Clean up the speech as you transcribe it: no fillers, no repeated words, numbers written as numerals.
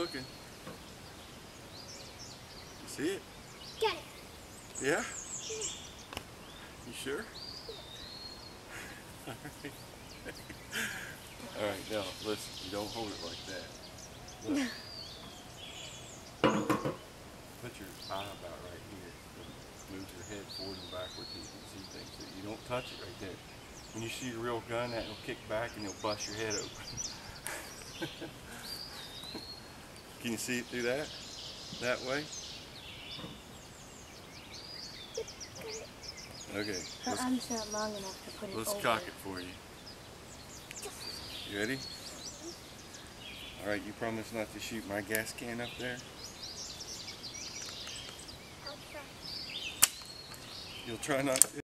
looking. You see it? Got it. Yeah? You sure? Alright, now listen, you don't hold it like that. Look. Put your eye about right here. Move your head forward and backward so you can see things. So you don't touch it right there. When you shoot a real gun, that will kick back and you'll bust your head open. Can you see it through that? That way? Okay. Her arm's not long enough to put it over. Let's cock it for you. You ready? Alright, you promise not to shoot my gas can up there? I'll try. You'll try not to?